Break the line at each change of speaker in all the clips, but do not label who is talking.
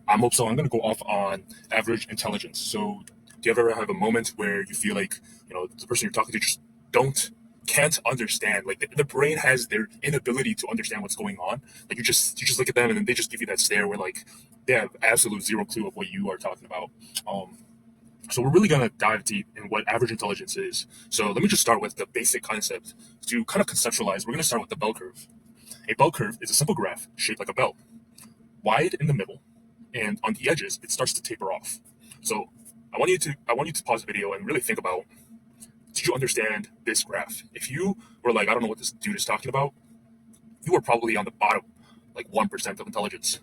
I'm going to go off on average intelligence. So, do you ever have a moment where you feel like the person you're talking to just don't can't understand? Like the brain has their inability to understand what's going on. Like you just look at them and then they just give you that stare where like they have absolute zero clue of what you are talking about. Um, so we're really gonna dive deep in what average intelligence is. So let me just start with the basic concept to kind of conceptualize. We're gonna start with the bell curve. A bell curve is a simple graph shaped like a bell, wide in the middle, and on the edges it starts to taper off. So I want you to pause the video and really think about, did you understand this graph? If you were like, I don't know what this dude is talking about, you are probably on the bottom, like 1% of intelligence.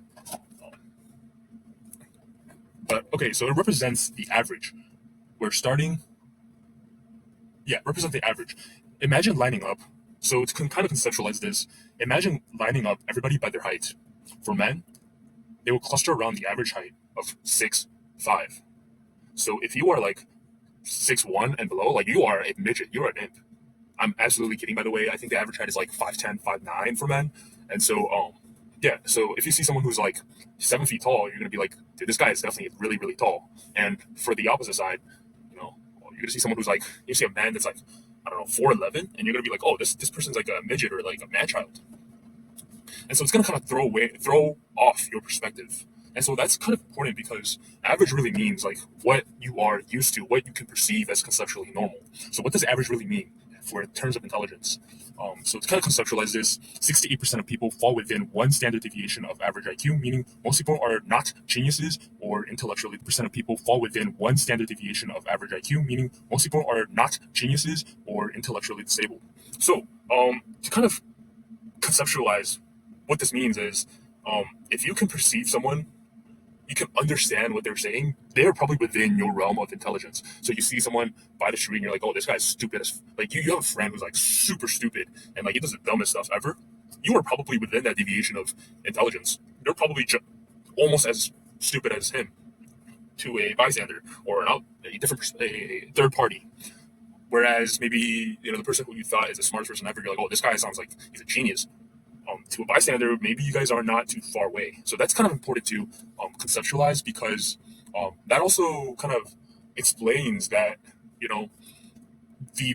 But okay, so it represents the average. We're starting, yeah, represent the average. Imagine lining up. So to kind of conceptualize this, imagine lining up everybody by their height. For men, they will cluster around the average height of 6'5". So if you are like 6'1" and below, like you are a midget, you're an imp. I'm absolutely kidding, by the way. I think the average height is like 5'10", 5'9" for men. And so, yeah. So if you see someone who's like 7 feet tall, you're gonna be like, dude, this guy is definitely really, really tall. And for the opposite side, you're gonna see someone who's like, you see a man that's like, I don't know, 4'11", and you're gonna be like, oh, this person's like a midget or like a man child. And so it's gonna kind of throw off your perspective. And so that's kind of important because average really means like what you are used to, what you can perceive as conceptually normal. So what does average really mean for in terms of intelligence? So to kind of conceptualize this, 68% of people fall within one standard deviation of average IQ, meaning most people are not geniuses or intellectually. Percent of people fall within one standard deviation of average IQ, meaning most people are not geniuses or intellectually disabled. So to kind of conceptualize what this means is, if you can perceive someone, you can understand what they're saying, they're probably within your realm of intelligence. So you see someone by the street and you're like, oh, this guy's stupid as like you have a friend who's like super stupid and like he does the dumbest stuff ever. You are probably within that deviation of intelligence. You're probably almost as stupid as him to a bystander or a different a third party. Whereas maybe the person who you thought is the smartest person ever, you're like, oh, this guy sounds like he's a genius. To a bystander, maybe you guys are not too far away. So that's kind of important to conceptualize because that also kind of explains that, you know, the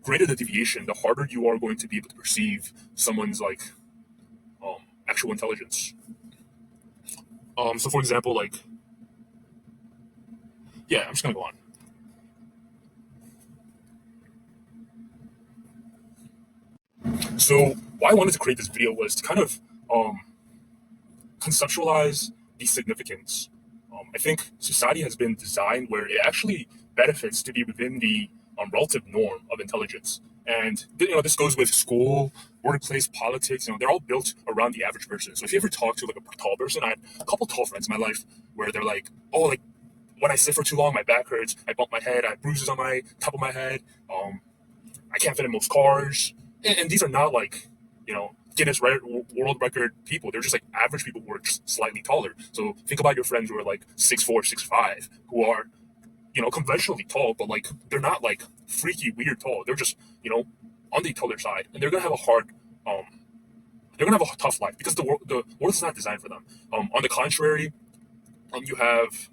greater the deviation, the harder you are going to be able to perceive someone's like actual intelligence. So for example, like, yeah, I'm just gonna go on. So why I wanted to create this video was to kind of um, conceptualize the significance. I think society has been designed where it actually benefits to be within the relative norm of intelligence. And this goes with school, workplace, politics. They're all built around the average person. So if you ever talk to like a tall person, I had a couple tall friends in my life where they're like, "Oh, like when I sit for too long, my back hurts. I bump my head. I have bruises on my top of my head. I can't fit in most cars." And these are not like, Guinness World Record people. They're just like average people who are just slightly taller. So think about your friends who are like 6'4", 6'5", who are, conventionally tall, but like they're not like freaky weird tall. They're just, on the taller side, and um, they're gonna have a tough life because the world is not designed for them. On the contrary, you have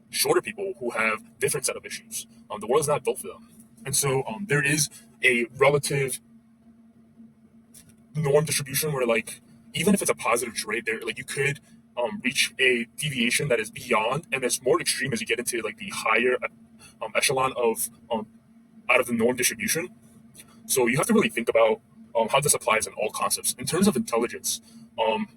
shorter people who have different set of issues. The world is not built for them, and so there is a relative norm distribution where like even if it's a positive trait there, like you could reach a deviation that is beyond and it's more extreme as you get into like the higher echelon of out of the norm distribution. So you have to really think about how this applies in all concepts in terms of intelligence. um,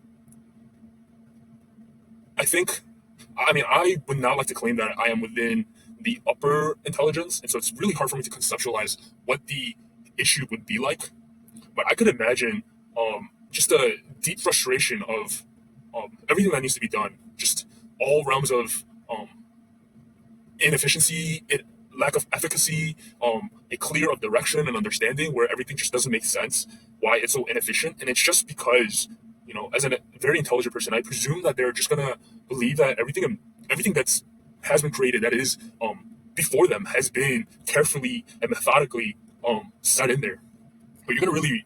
I would not like to claim that I am within the upper intelligence, and so it's really hard for me to conceptualize what the issue would be like. But I could imagine just a deep frustration of everything that needs to be done, just all realms of inefficiency, lack of efficacy, a clear of direction and understanding where everything just doesn't make sense, why it's so inefficient. And it's just because, as a very intelligent person, I presume that they're just gonna believe that everything that's has been created that is before them has been carefully and methodically set in there. But you're gonna really,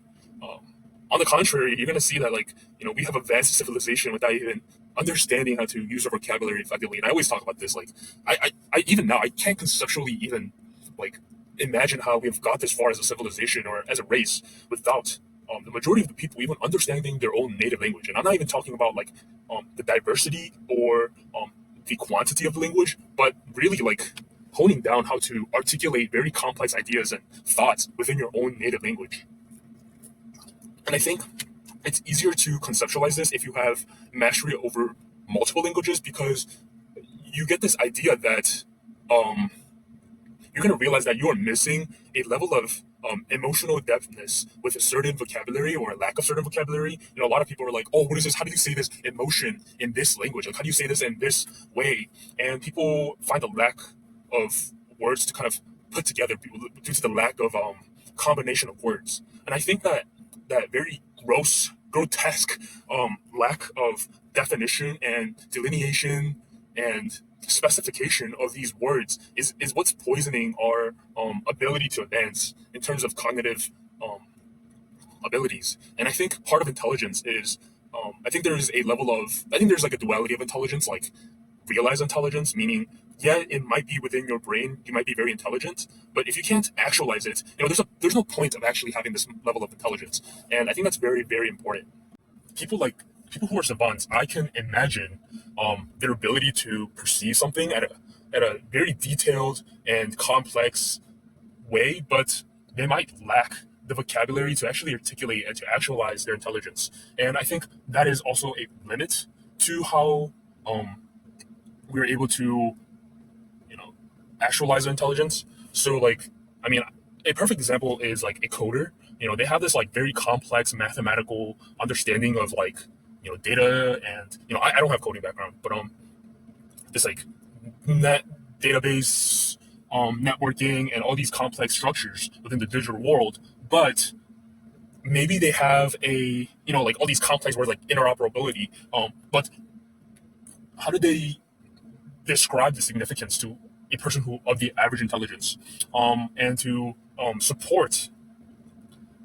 on the contrary, you're gonna see that like we have advanced civilization without even understanding how to use our vocabulary effectively. And I always talk about this. Like, I even now I can't conceptually even like imagine how we've got this far as a civilization or as a race without the majority of the people even understanding their own native language. And I'm not even talking about like the diversity or the quantity of language, but really like honing down how to articulate very complex ideas and thoughts within your own native language. And I think it's easier to conceptualize this if you have mastery over multiple languages, because you get this idea that um, you're going to realize that you are missing a level of emotional depthness with a certain vocabulary or a lack of certain vocabulary. You know, a lot of people are like, "Oh, what is this? How do you say this emotion in this language? Like, how do you say this in this way?" And people find a lack of words to kind of put together due to the lack of combination of words. And I think that that very grotesque lack of definition and delineation and specification of these words is what's poisoning our ability to advance in terms of cognitive um, abilities. And I think part of intelligence is, I think there's a level of, I think there's like a duality of intelligence, like realized intelligence, meaning, yeah, it might be within your brain, you might be very intelligent, but if you can't actualize it, you know, there's no point of actually having this level of intelligence. And I think that's very, very important. People like people who are savants, I can imagine their ability to perceive something at a very detailed and complex way, but they might lack the vocabulary to actually articulate and to actualize their intelligence. And I think that is also a limit to how um, we're able to, you know, actualize their intelligence. So like, I mean, a perfect example is like a coder. You know, they have this like very complex mathematical understanding of like, you know, data. And you know, I don't have coding background, but this like net database, networking, and all these complex structures within the digital world. But maybe they have a, you know, like all these complex words like interoperability. But how do they describe the significance to a person who of the average intelligence, and to support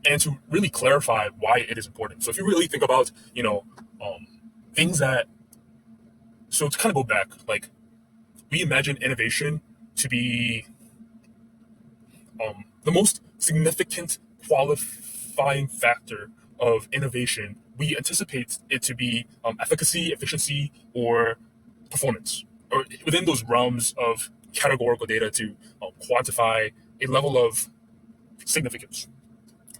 and to really clarify why it is important. So if you really think about, you know, um, things that, so to kind of go back, like we imagine innovation to be the most significant qualifying factor of innovation. We anticipate it to be efficacy, efficiency, or performance, or within those realms of categorical data to quantify a level of significance.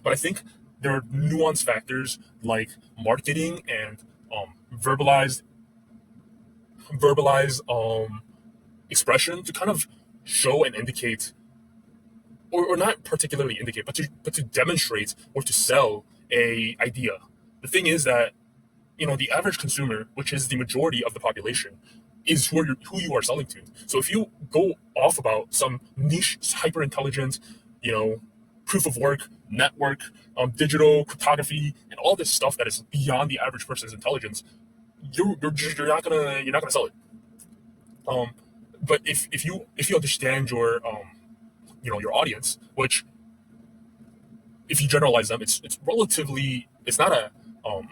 But I think there are nuanced factors like marketing and verbalized verbalized expression to kind of show and indicate, or not particularly indicate, but to demonstrate or to sell a idea. The thing is that, you know, the average consumer, which is the majority of the population, is who you are selling to. So if you go off about some niche, hyper intelligent, you know, proof of work, network, digital cryptography, and all this stuff that is beyond the average person's intelligence, you're not gonna sell it. Um, but if you understand your you know, your audience, which if you generalize them, it's relatively, it's not a um,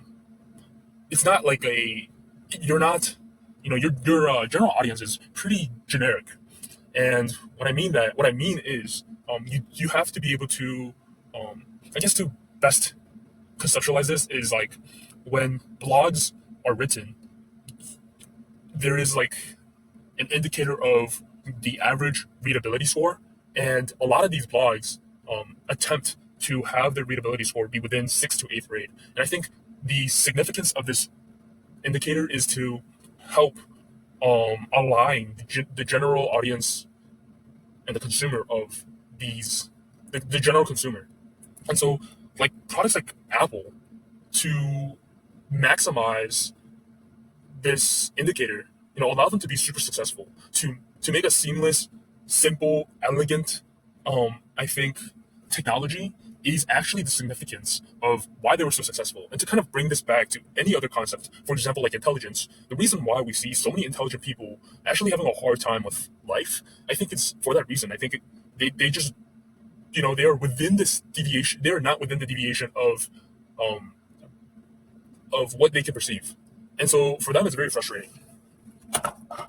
it's not like a, you're not, you know, your general audience is pretty generic. And what I mean is, you have to be able to, I guess to best conceptualize this is like when blogs are written, there is like an indicator of the average readability score, and a lot of these blogs attempt to have their readability score be within sixth to eighth grade. And I think the significance of this indicator is to help align the general audience and the consumer of the general consumer. And so, like products like Apple, to maximize this indicator, you know, allow them to be super successful, to make a seamless, simple, elegant, I think technology is actually the significance of why they were so successful. And to kind of bring this back to any other concept, for example, like intelligence, the reason why we see so many intelligent people actually having a hard time with life, I think it's for that reason. I think they just, you know, they are within this deviation. They are not within the deviation um, of what they can perceive. And so for them, it's very frustrating.